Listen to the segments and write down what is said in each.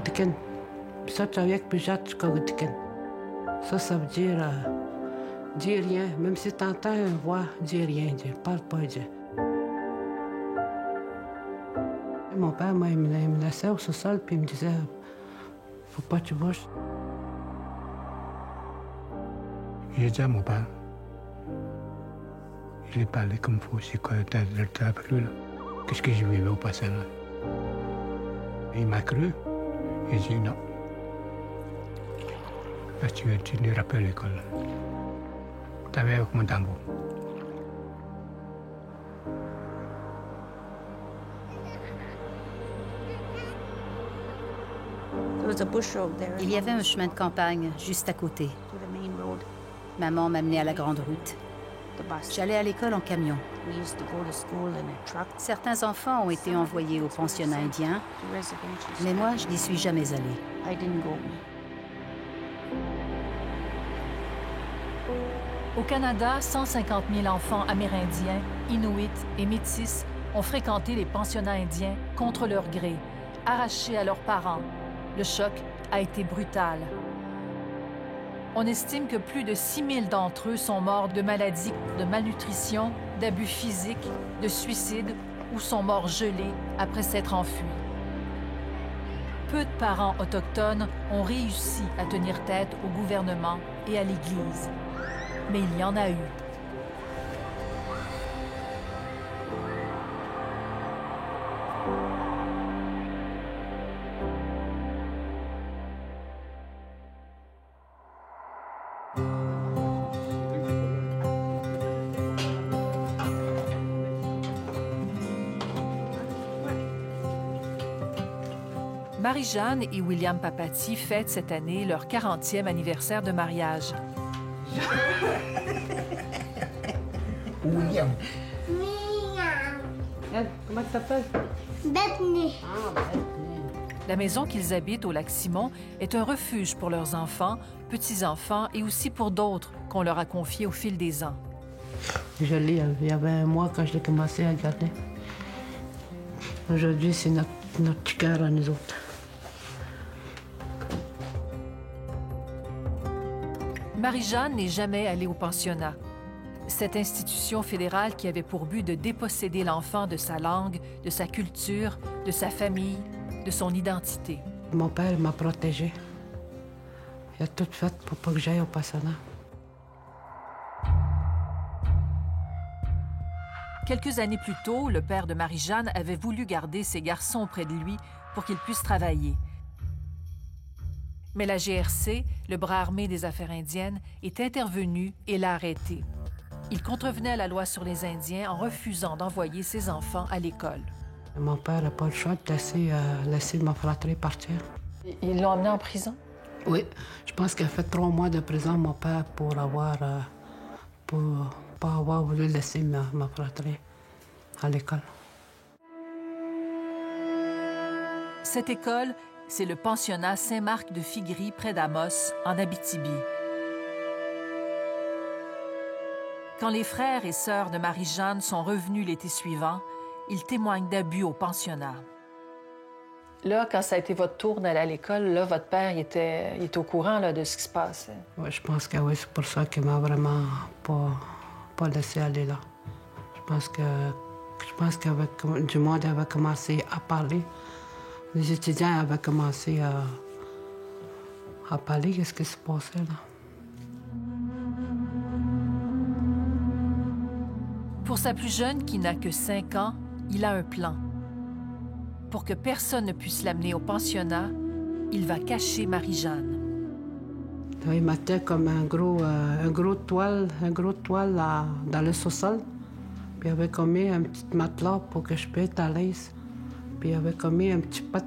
Kagutiken. Ça, tu avec Pijat Kagutiken. Ça veut dire dis rien. Même si tu entends une voix, dis rien. Parle pas, dis. Mon père, moi, il me laissait au sous-sol, puis il me disait faut pas que tu bouges. J'ai dit à mon père, je l'ai parlé comme il faut, c'est quoi, t'as cru, là? Qu'est-ce que je vivais au passé, là? Il m'a cru. J'ai dit non. Parce que tu n'iras pas à l'école. T'avais avec mon tambour. Il y avait un chemin de campagne juste à côté. Maman m'amenait à la grande route. J'allais à l'école en camion. Certains enfants ont été envoyés au pensionnat indien, mais moi, je n'y suis jamais allée. Au Canada, 150 000 enfants amérindiens, inuits et métis ont fréquenté les pensionnats indiens contre leur gré, arrachés à leurs parents. Le choc a été brutal. On estime que plus de 6 000 d'entre eux sont morts de maladies, de malnutrition, d'abus physiques, de suicide ou sont morts gelés après s'être enfuis. Peu de parents autochtones ont réussi à tenir tête au gouvernement et à l'Église. Mais il y en a eu. Marie-Jeanne et William Papati fêtent cette année leur 40e anniversaire de mariage. William. Comment tu t'appelles? Bethany. La maison qu'ils habitent au Lac-Simon est un refuge pour leurs enfants, petits-enfants et aussi pour d'autres qu'on leur a confiés au fil des ans. Je l'ai, il y avait un mois quand je l'ai commencé à garder. Aujourd'hui, c'est notre petit cœur à nous autres. Marie-Jeanne n'est jamais allée au pensionnat. Cette institution fédérale qui avait pour but de déposséder l'enfant de sa langue, de sa culture, de sa famille, de son identité. Mon père m'a protégée. Il a tout fait pour pas que j'aille au pensionnat. Quelques années plus tôt, le père de Marie-Jeanne avait voulu garder ses garçons auprès de lui pour qu'ils puissent travailler. Mais la GRC, le bras armé des Affaires indiennes, est intervenue et l'a arrêté. Il contrevenait à la loi sur les Indiens en refusant d'envoyer ses enfants à l'école. Mon père n'a pas le choix de laisser ma fratrie partir. Ils l'ont emmené en prison? Oui, je pense qu'il a fait 3 mois de prison, mon père, pour pas avoir voulu laisser ma fratrie à l'école. Cette école, c'est le pensionnat Saint-Marc de Figuerie, près d'Amos, en Abitibi. Quand les frères et sœurs de Marie-Jeanne sont revenus l'été suivant, ils témoignent d'abus au pensionnat. Là, quand ça a été votre tour d'aller à l'école, là, votre père, il était au courant là, de ce qui se passait. Oui, je pense que oui, c'est pour ça qu'il m'a vraiment pas laissé aller là. Je pense qu'avec du monde avait commencé à parler. Les étudiants avaient commencé à parler de ce qui se passait là. Pour sa plus jeune, qui n'a que 5 ans, il a un plan. Pour que personne ne puisse l'amener au pensionnat, il va cacher Marie-Jeanne. Il mettait comme un gros toile dans le sous-sol. Puis il avait commis un petit matelas pour que je puisse être à l'aise. Puis il avait commis un petit pot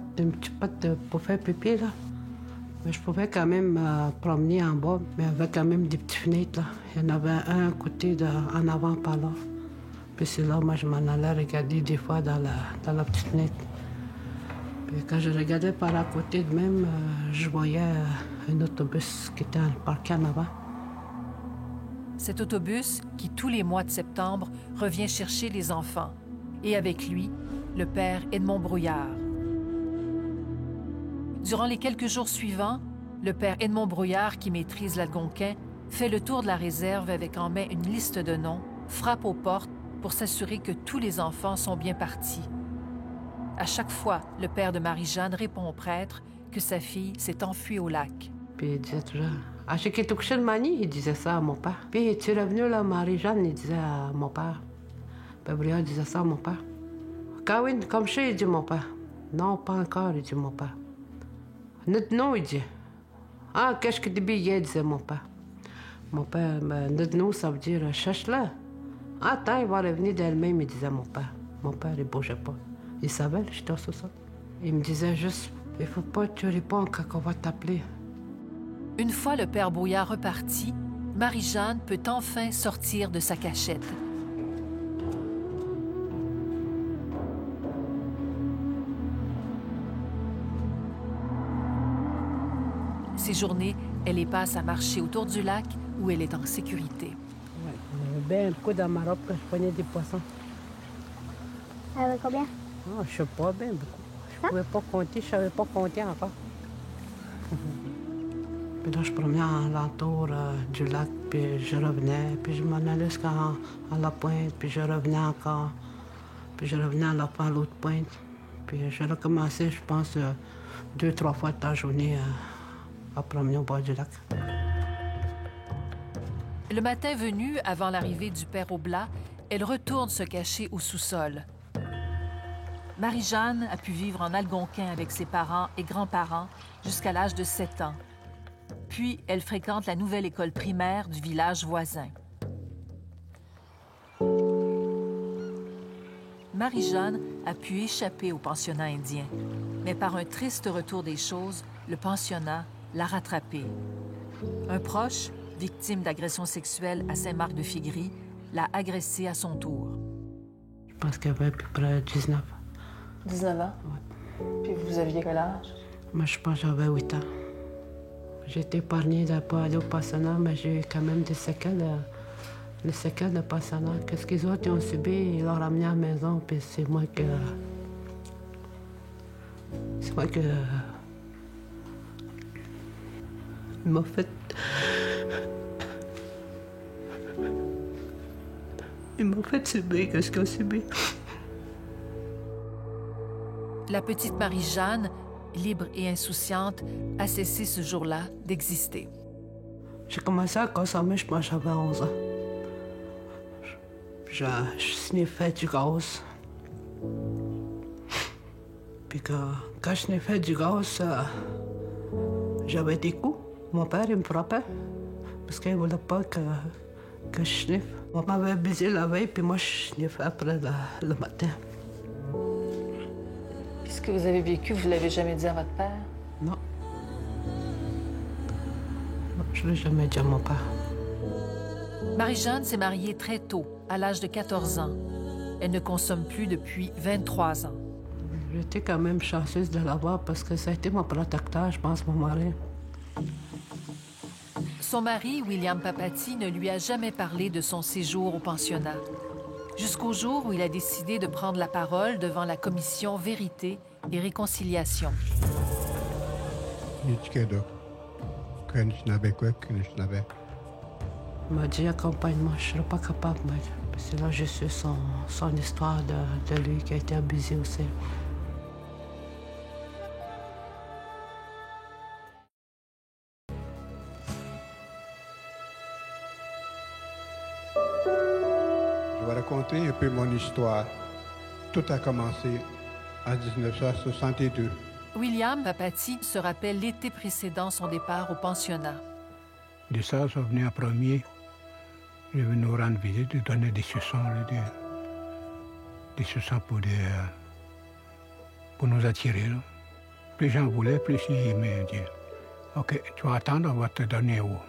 pour faire pipi, là. Mais je pouvais quand même promener en bas, mais il y avait quand même des petites fenêtres, là. Il y en avait un côté en avant par là. Puis c'est là, moi, je m'en allais regarder des fois dans la petite fenêtre. Puis quand je regardais par à côté de même, je voyais un autobus qui était parqué en avant. Cet autobus, qui tous les mois de septembre revient chercher les enfants. Et avec lui, le père Edmond Brouillard. Durant les quelques jours suivants, le père Edmond Brouillard, qui maîtrise l'algonquin, fait le tour de la réserve avec en main une liste de noms, frappe aux portes pour s'assurer que tous les enfants sont bien partis. À chaque fois, le père de Marie-Jeanne répond au prêtre que sa fille s'est enfuie au lac. Puis il disait toujours, « Ah, j'ai quitté coucher le mani », il disait ça à mon père. Puis, « Tu es revenu là, Marie-Jeanne », il disait à mon père. Père Brouillard disait ça à mon père. « Kawin, comme chez », il dit mon père. « Non, pas encore », il dit mon père. « Non, il dit. « Ah, qu'est-ce que tu billets », disait mon père. Mon père, non, ça veut dire, cherche-la. Ah, attends, il va revenir d'elle-même, il disait mon père. Mon père, il bougeait pas. Il savait, j'étais au sous-sol. Il me disait juste, il faut pas que tu réponds quand on va t'appeler. Une fois le père Brouillard reparti, Marie-Jeanne peut enfin sortir de sa cachette. Ces journées, elle les passe à marcher autour du lac où elle est en sécurité. Ouais, bien beaucoup dans ma robe quand je prenais des poissons. Combien? Oh, je sais pas, bien beaucoup. Je pouvais pas compter, je savais pas compter encore. Puis là, je promenais à l'entour du lac, puis je revenais, puis je m'en allais jusqu'à la pointe, puis je revenais encore, puis je revenais à l'autre pointe. Puis je recommençais, je pense, 2-3 fois de la journée à promener au bord du lac. Le matin venu, avant l'arrivée du père Oblat, elle retourne se cacher au sous-sol. Marie-Jeanne a pu vivre en algonquin avec ses parents et grands-parents jusqu'à l'âge de 7 ans. Puis, elle fréquente la nouvelle école primaire du village voisin. Marie-Jeanne a pu échapper au pensionnat indien, mais par un triste retour des choses, le pensionnat l'a rattrapée. Un proche, victime d'agression sexuelle à Saint-Marc-de-Figry, l'a agressée à son tour. Je pense qu'il y avait à peu près 19. 19 ans? Oui. Puis vous aviez quel âge? Moi, je pense que j'avais 8 ans. J'ai été épargnée de ne pas aller au pensionnat, mais j'ai eu quand même des séquelles. Les séquelles de pensionnat. Qu'est-ce qu'ils autres ont subi, ils l'ont ramené à la maison, puis c'est moi que... Il m'a fait... Il m'a fait subir qu'est-ce qu'ils ont subi. La petite Marie-Jeanne, libre et insouciante, a cessé ce jour-là d'exister. J'ai commencé à consommer, je pense que j'avais 11 ans. Je sniffais du gaz. Puis quand je sniffais du gaz, j'avais des coups. Mon père, il me frappait parce qu'il ne voulait pas que je sniffe. On m'avait baisé la veille, puis moi, je sniffais après le matin. Puis ce que vous avez vécu, vous ne l'avez jamais dit à votre père? Non. Non, je ne l'ai jamais dit à mon père. Marie-Jeanne s'est mariée très tôt, à l'âge de 14 ans. Elle ne consomme plus depuis 23 ans. J'étais quand même chanceuse de l'avoir parce que ça a été mon protecteur, je pense, mon mari. Son mari, William Papati, ne lui a jamais parlé de son séjour au pensionnat. Jusqu'au jour où il a décidé de prendre la parole devant la commission Vérité et Réconciliation. Il m'a dit, accompagne-moi, je ne serai pas capable. C'est là que j'ai su son histoire de lui qui a été abusé aussi. Je vais raconter un peu mon histoire. Tout a commencé en 1962. William Papati se rappelle l'été précédent son départ au pensionnat. Les sœurs sont venues en premier. Ils venaient nous rendre visite, ils donnaient des suçons, des suçons pour nous attirer. Là. Plus j'en voulais, plus ils me disaient « OK, tu vas attendre, on va te donner au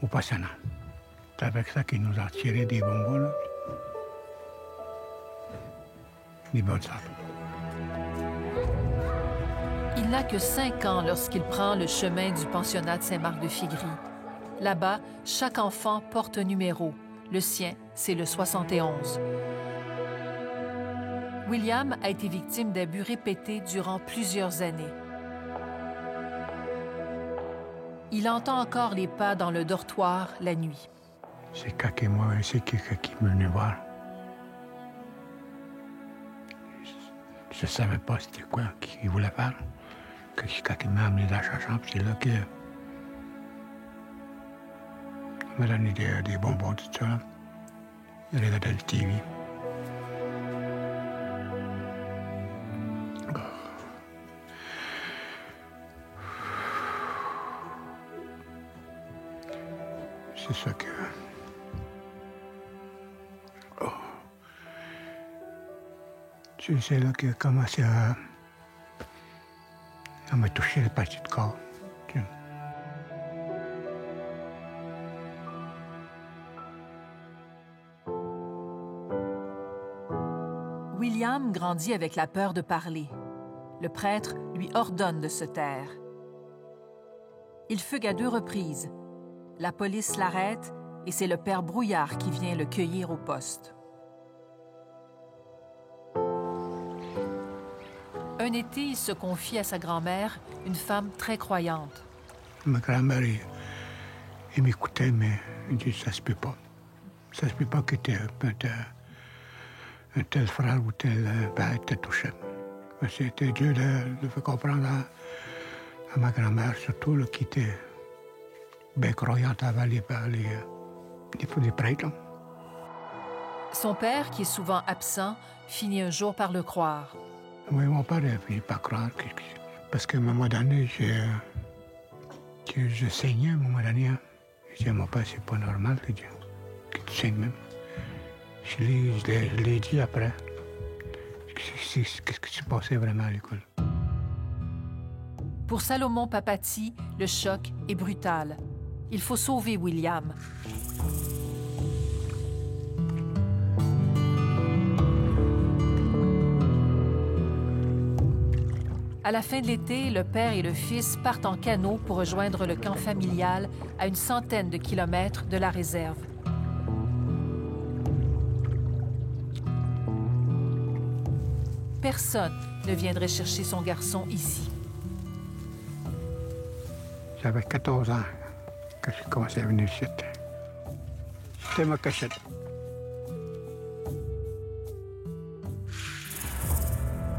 pensionnat. » C'est avec ça qu'ils nous ont tiré des bonbons, là. Des bonnes sortes. Il n'a que 5 ans lorsqu'il prend le chemin du pensionnat de Saint-Marc-de-Figry. Là-bas, chaque enfant porte un numéro. Le sien, c'est le 71. William a été victime d'abus répétés durant plusieurs années. Il entend encore les pas dans le dortoir la nuit. C'est c'est quelqu'un qui est venu voir. Je ne savais pas c'était quoi qu'il voulait faire. Quand il m'a amené dans sa chambre, c'est là qu'il m'a donné des bonbons, tout ça. Il regardait le TV. C'est ça que... Oh. C'est là qu'il a commencé à me toucher les parties de corps. William grandit avec la peur de parler. Le prêtre lui ordonne de se taire. Il fugue à 2 reprises. La police l'arrête et c'est le père Brouillard qui vient le cueillir au poste. Un été, il se confie à sa grand-mère, une femme très croyante. Ma grand-mère, elle m'écoutait, mais elle dit ça se peut pas. Ça se peut pas que un tel frère ou tel père te touché. C'était Dieu de faire comprendre à ma grand-mère, surtout là, qui était bien croyante avant les prêtres. Son père, qui est souvent absent, finit un jour par le croire. Oui, mon père a fini par croire. Parce qu'à un moment donné, je saignais à un moment donné. Je dis à mon père, c'est pas normal que tu saignes même. Je l'ai dit après. Qu'est-ce qui se passait vraiment à l'école? Pour Salomon Papati, le choc est brutal. Il faut sauver William. À la fin de l'été, le père et le fils partent en canot pour rejoindre le camp familial à une centaine de kilomètres de la réserve. Personne ne viendrait chercher son garçon ici. J'avais 14 ans quand j'ai commencé à venir ici. C'était ma cachette.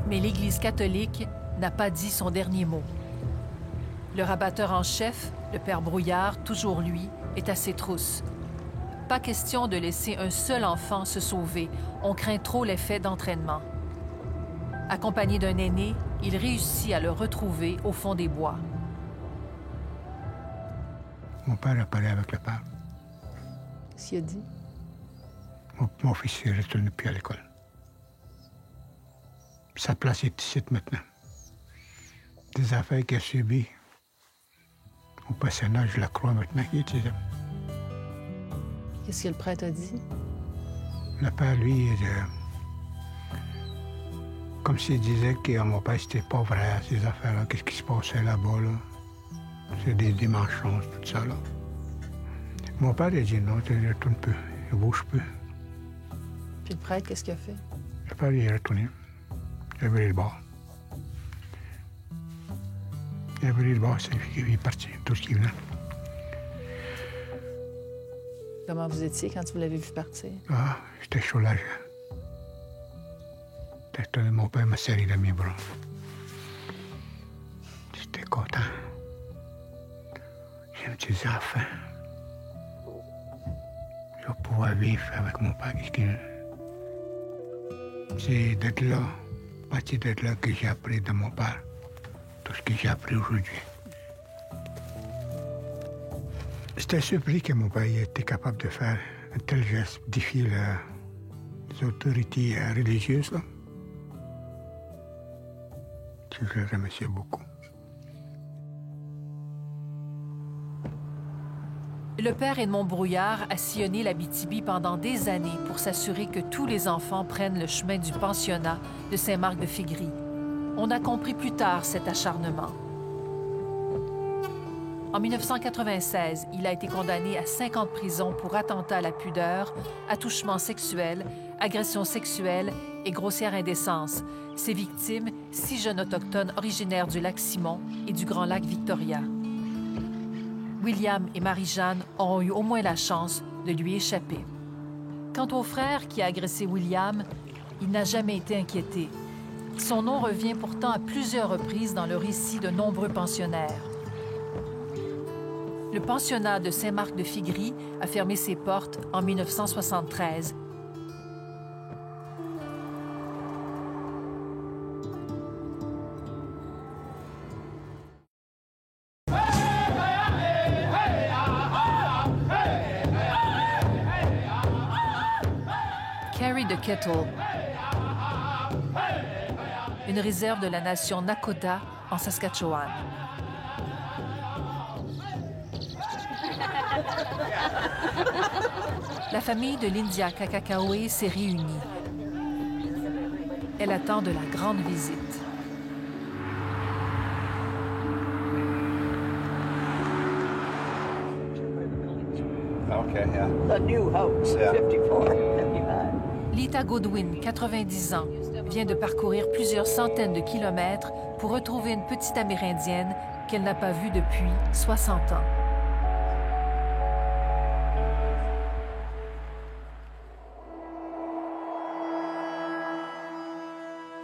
Mais l'Église catholique n'a pas dit son dernier mot. Le rabatteur en chef, le père Brouillard, toujours lui, est à ses trousses. Pas question de laisser un seul enfant se sauver. On craint trop l'effet d'entraînement. Accompagné d'un aîné, il réussit à le retrouver au fond des bois. Mon père a parlé avec le père. Qu'est-ce qu'il a dit? Mon fils est retourné plus à l'école. Sa place est ici maintenant. Des affaires qu'il a subies au personnage, je la crois maintenant qu'il est ici. Qu'est-ce que le prêtre a dit? Le père, lui, comme s'il disait que mon père, c'était pas vrai, ces affaires-là. Qu'est-ce qui se passait là-bas, là? C'est des mensonges, tout ça, là. Mon père, il a dit non, il retourne plus, il bouge plus. Puis le prêtre, qu'est-ce qu'il a fait? Le père, il est retourné. Il a viré le bord. Il a viré le bord, il est parti, tout ce qui venait. Comment vous étiez quand vous l'avez vu partir? Ah, j'étais soulagé. Mon père m'a serré dans mes bras. J'étais content. Je me disais, enfin, je vais pouvoir vivre avec mon père. C'est d'être là, à partir d'être là que j'ai appris de mon père, tout ce que j'ai appris aujourd'hui. J'étais surpris que mon père était capable de faire un tel geste, défier les autorités religieuses, là. Je le remercie beaucoup. Le père Edmond Brouillard a sillonné l'Abitibi pendant des années pour s'assurer que tous les enfants prennent le chemin du pensionnat de Saint-Marc-de-Fégrie. On a compris plus tard cet acharnement. En 1996, il a été condamné à 5 ans de prison pour attentat à la pudeur, attouchement sexuel, agression sexuelle et grossière indécence. Ses victimes, 6 jeunes autochtones originaires du lac Simon et du Grand Lac Victoria. William et Marie-Jeanne auront eu au moins la chance de lui échapper. Quant au frère qui a agressé William, il n'a jamais été inquiété. Son nom revient pourtant à plusieurs reprises dans le récit de nombreux pensionnaires. Le pensionnat de Saint-Marc-de-Figry a fermé ses portes en 1973. Carrie de Kettle, une réserve de la nation Nakota en Saskatchewan. La famille de Lyndia Kakakawe s'est réunie. Elle attend de la grande visite. Okay, yeah. The new house, 54, 55. Lita Goodwin, 90 ans, vient de parcourir plusieurs centaines de kilomètres pour retrouver une petite Amérindienne qu'elle n'a pas vue depuis 60 ans.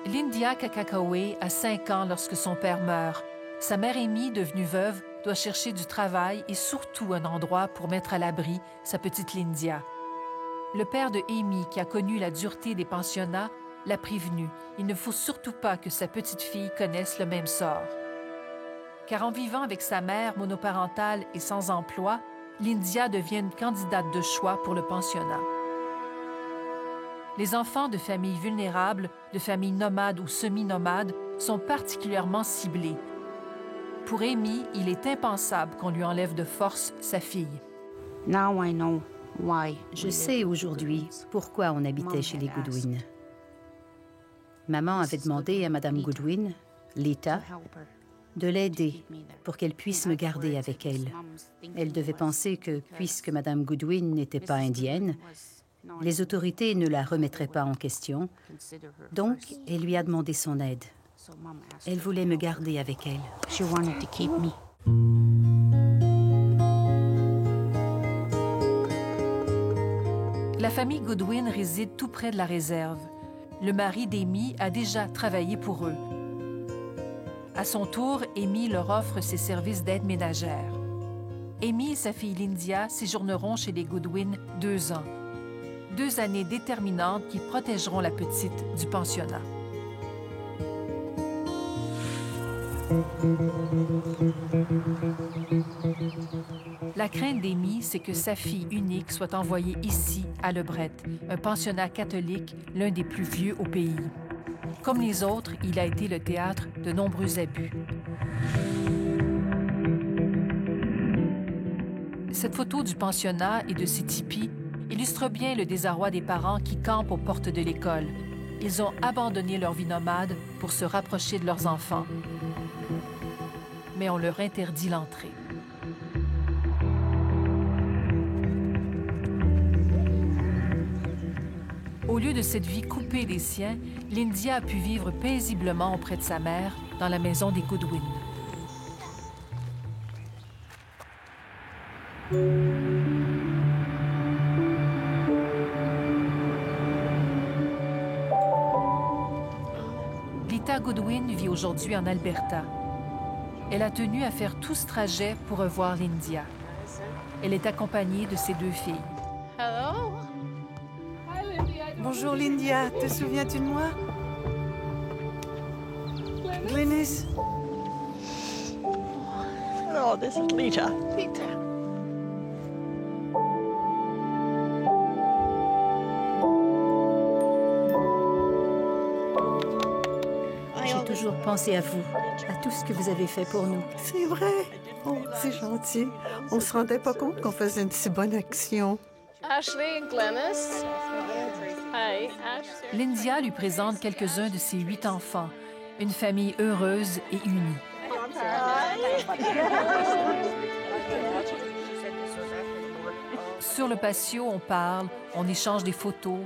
Lyndia Kakakawe a 5 ans lorsque son père meurt. Sa mère Amy, devenue veuve, doit chercher du travail et surtout un endroit pour mettre à l'abri sa petite Lyndia. Le père de Amy, qui a connu la dureté des pensionnats, l'a prévenue. Il ne faut surtout pas que sa petite fille connaisse le même sort. Car en vivant avec sa mère monoparentale et sans emploi, Lyndia devient une candidate de choix pour le pensionnat. Les enfants de familles vulnérables, de familles nomades ou semi-nomades, sont particulièrement ciblés. Pour Amy, il est impensable qu'on lui enlève de force sa fille. Je sais aujourd'hui pourquoi on habitait chez les Goodwin. Maman avait demandé à Madame Goodwin, Lita, de l'aider pour qu'elle puisse me garder avec elle. Elle devait penser que, puisque Madame Goodwin n'était pas indienne, les autorités ne la remettraient pas en question, donc elle lui a demandé son aide. Elle voulait me garder avec elle. La famille Goodwin réside tout près de la réserve. Le mari d'Amy a déjà travaillé pour eux. À son tour, Amy leur offre ses services d'aide ménagère. Amy et sa fille Lyndia séjourneront chez les Goodwin 2 ans. 2 années déterminantes qui protégeront la petite du pensionnat. La crainte d'Amy, c'est que sa fille unique soit envoyée ici, à Lebret, un pensionnat catholique, l'un des plus vieux au pays. Comme les autres, il a été le théâtre de nombreux abus. Cette photo du pensionnat et de ses tipis illustre bien le désarroi des parents qui campent aux portes de l'école. Ils ont abandonné leur vie nomade pour se rapprocher de leurs enfants. Mais on leur interdit l'entrée. Au lieu de cette vie coupée des siens, Lyndia a pu vivre paisiblement auprès de sa mère dans la maison des Goodwin. Lita Goodwin vit aujourd'hui en Alberta. Elle a tenu à faire tout ce trajet pour revoir Lyndia. Elle est accompagnée de ses 2 filles. Hello. Bonjour Lyndia, te souviens-tu de moi? Glynis? Oh, this is Lita. Lita. J'ai toujours pensé à vous, à tout ce que vous avez fait pour nous. C'est vrai. Oh, c'est gentil. On se rendait pas compte qu'on faisait une si bonne action. Ashley et Glynis. Hi, Ashley. Lyndia lui présente quelques-uns de ses 8 enfants, une famille heureuse et unie. Hi. Sur le patio, on parle, on échange des photos.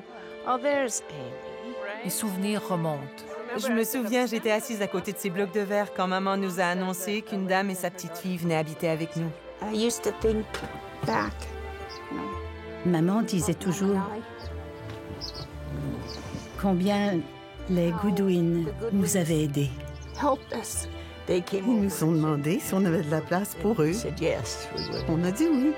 Oh, there's Amy. Les souvenirs remontent. Je me souviens, j'étais assise à côté de ces blocs de verre quand maman nous a annoncé qu'une dame et sa petite fille venaient habiter avec nous. I used to think back. Maman disait toujours combien les Goodwin nous avaient aidés. Helped us. Ils nous ont demandé si on avait de la place pour eux. Said yes, we would. On a dit oui.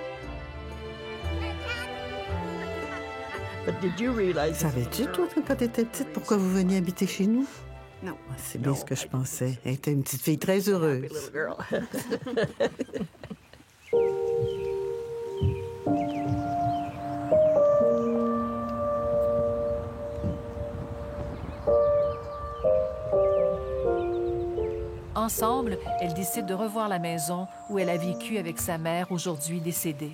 But did you realize? Savais-tu, toi, quand tu étais petite, pourquoi vous veniez habiter chez nous? No. C'est bien ce que je pensais. Elle était une petite fille très heureuse. Little girl. Ensemble, elles décident de revoir la maison où elle a vécu avec sa mère, aujourd'hui décédée.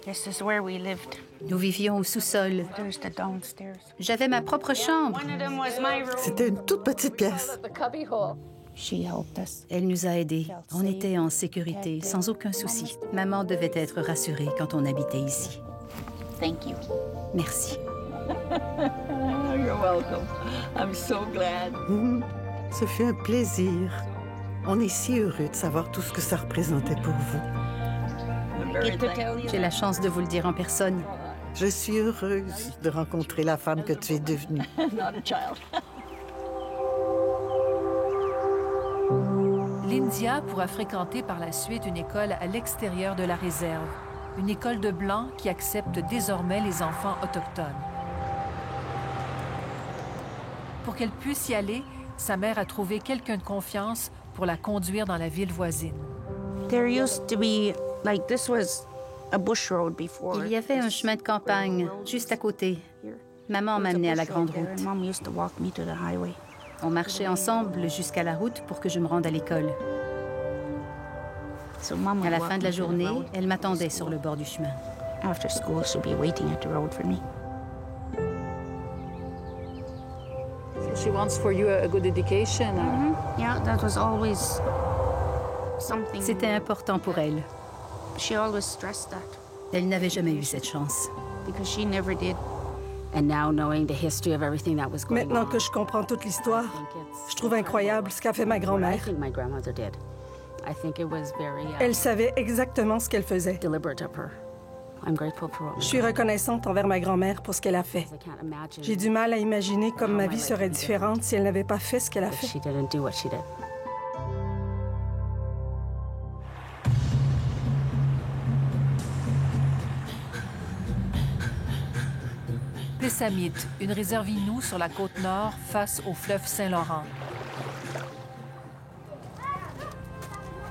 This is where we lived. Nous vivions au sous-sol. There's the downstairs. J'avais ma propre chambre. One of them was my room. C'était une toute petite pièce. The cubby hole. She helped us. Elle nous a aidés. On était en sécurité, sans aucun souci. Maman devait être rassurée quand on habitait ici. Thank you. Merci. You're welcome. I'm so glad. Ce fut un plaisir. On est si heureux de savoir tout ce que ça représentait pour vous. J'ai la chance de vous le dire en personne. Je suis heureuse de rencontrer la femme que tu es devenue. Not a child. Lyndia pourra fréquenter par la suite une école à l'extérieur de la réserve, une école de Blancs qui accepte désormais les enfants autochtones. Pour qu'elle puisse y aller, sa mère a trouvé quelqu'un de confiance pour la conduire dans la ville voisine. There used to be, like, this was a bush road before. Il y avait un chemin de campagne juste à côté. Maman m'amenait à la grande route. Mom used to walk me to the highway. On marchait ensemble jusqu'à la route pour que je me rende à l'école. So Mom would À la walk fin de me la to the journée, road. elle m'attendait sur le bord du chemin. After school, she'd be waiting at the road for me. She wants for you a good education. Yeah, that was always something. C'était important pour elle. She always stressed that Elle n'avait jamais eu cette chance. because she never did. And now knowing the history of everything that was going Maintenant on, que je comprends toute l'histoire, je trouve incroyable ce qu'a fait ma what I grand-mère. think my grandmother did. I think it was very Elle savait exactement ce qu'elle faisait. deliberate of her. I'm grateful for what Je suis reconnaissante envers ma grand-mère pour ce qu'elle a fait. I can't imagine J'ai du mal à imaginer comme ma vie serait différente si elle n'avait pas fait ce qu'elle a if fait. she didn't do what she did. Pessamit, une réserve Innu sur la côte nord face au fleuve Saint-Laurent.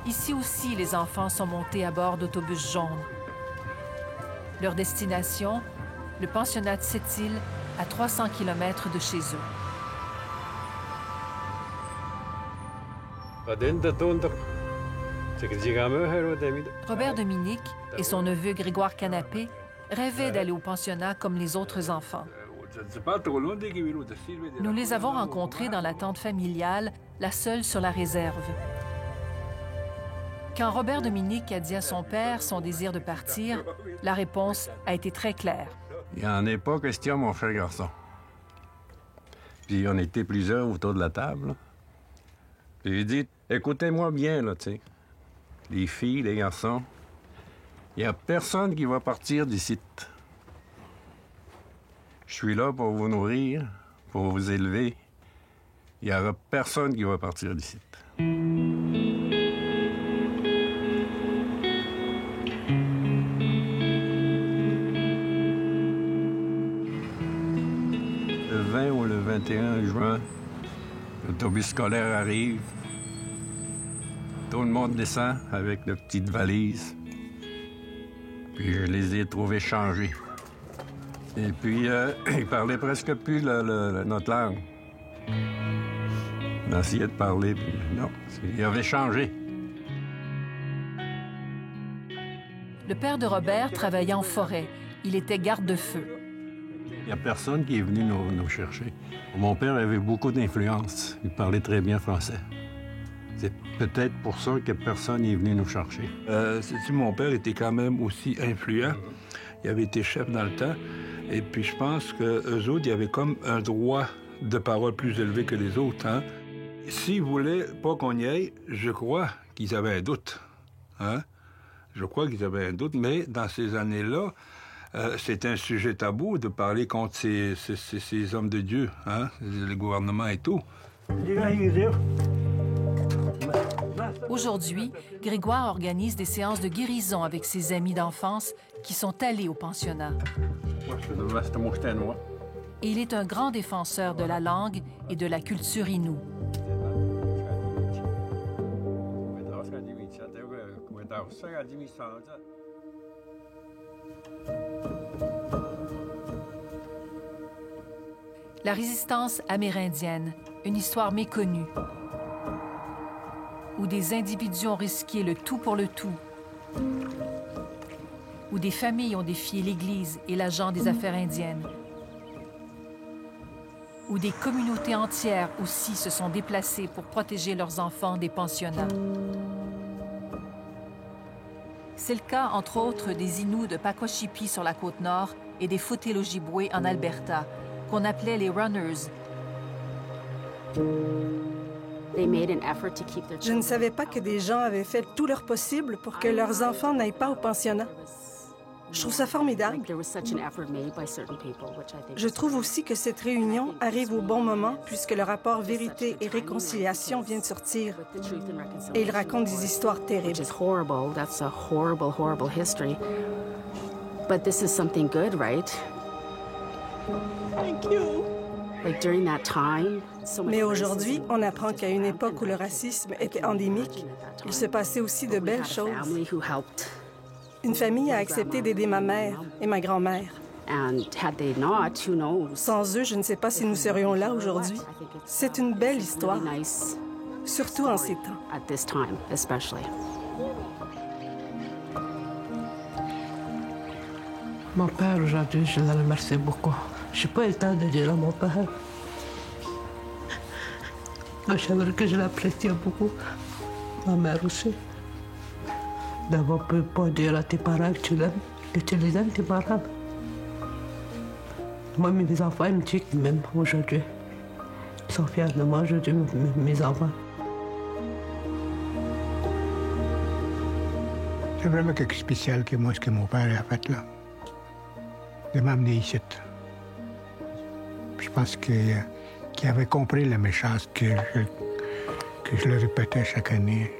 Ici aussi, les enfants sont montés à bord d'autobus jaunes. Leur destination, le pensionnat de Sept-Îles, à 300 km de chez eux. Robert Dominique et son neveu Grégoire Canapé rêvaient d'aller au pensionnat comme les autres enfants. Nous les avons rencontrés dans la tente familiale, la seule sur la réserve. Quand Robert Dominique a dit à son père son désir de partir, la réponse a été très claire. Il n'en est pas question, mon cher garçon. Puis on était plusieurs autour de la table. Là. Puis j'ai dit, écoutez-moi bien, là, tu sais. Les filles, les garçons, il n'y a personne qui va partir d'ici. Je suis là pour vous nourrir, pour vous élever. Il n'y aura personne qui va partir d'ici. Le 20 ou le 21 juin, l'autobus scolaire arrive. Tout le monde descend avec de petites valises. Puis je les ai trouvés changés. Et puis, ils parlaient presque plus notre langue. On essayait de parler, puis non, ils avaient changé. Le père de Robert travaillait en forêt. Il était garde-feu. Il n'y a personne qui est venu nous chercher. Mon père avait beaucoup d'influence. Il parlait très bien français. C'est peut-être pour ça que personne n'est venu nous chercher. Mon père était quand même aussi influent. Il avait été chef dans le temps. Et puis je pense qu'eux autres, ils avaient comme un droit de parole plus élevé que les autres. Hein? S'ils voulaient pas qu'on y aille, je crois qu'ils avaient un doute. Hein? Je crois qu'ils avaient un doute, mais dans ces années-là, c'est un sujet tabou de parler contre ces hommes de Dieu, hein? Le gouvernement et tout. Aujourd'hui, Grégoire organise des séances de guérison avec ses amis d'enfance qui sont allés au pensionnat. Et il est un grand défenseur de la langue et de la culture inoue. La résistance amérindienne, une histoire méconnue, où des individus ont risqué le tout pour le tout, où des familles ont défié l'Église et l'agent des affaires indiennes, où des communautés entières aussi se sont déplacées pour protéger leurs enfants des pensionnats. C'est le cas, entre autres, des Inuits de Pakwashipi sur la côte nord et des Foote Ojibwe en Alberta, qu'on appelait les Runners. Je ne savais pas que des gens avaient fait tout leur possible pour que leurs enfants n'aillent pas au pensionnat. Je trouve ça formidable. Je trouve aussi que cette réunion arrive au bon moment puisque le rapport Vérité et Réconciliation vient de sortir. Et il raconte des histoires terribles. But this is something good, right? Thank you. Mais aujourd'hui, on apprend qu'à une époque où le racisme était endémique, il se passait aussi de belles choses. Une famille a accepté d'aider ma mère et ma grand-mère. Sans eux, je ne sais pas si nous serions là aujourd'hui. C'est une belle histoire, surtout en ces temps. Mon père, aujourd'hui, je le remercie beaucoup. Je n'ai pas eu le temps de dire à mon père. Je savais que je l'appréciais beaucoup. Ma mère aussi. D'avoir pu pas dire à tes parents que tu l'aimes, que tu les aimes, tes parents. Moi, mes enfants, ils me disent qu'ils m'aiment aujourd'hui. Ils sont fiers de moi aujourd'hui, mes enfants. C'est vraiment quelque chose de spécial que moi, ce que mon père a fait là. De m'amener ici. Je pense qu'il avait compris la méchance que je le répétais chaque année.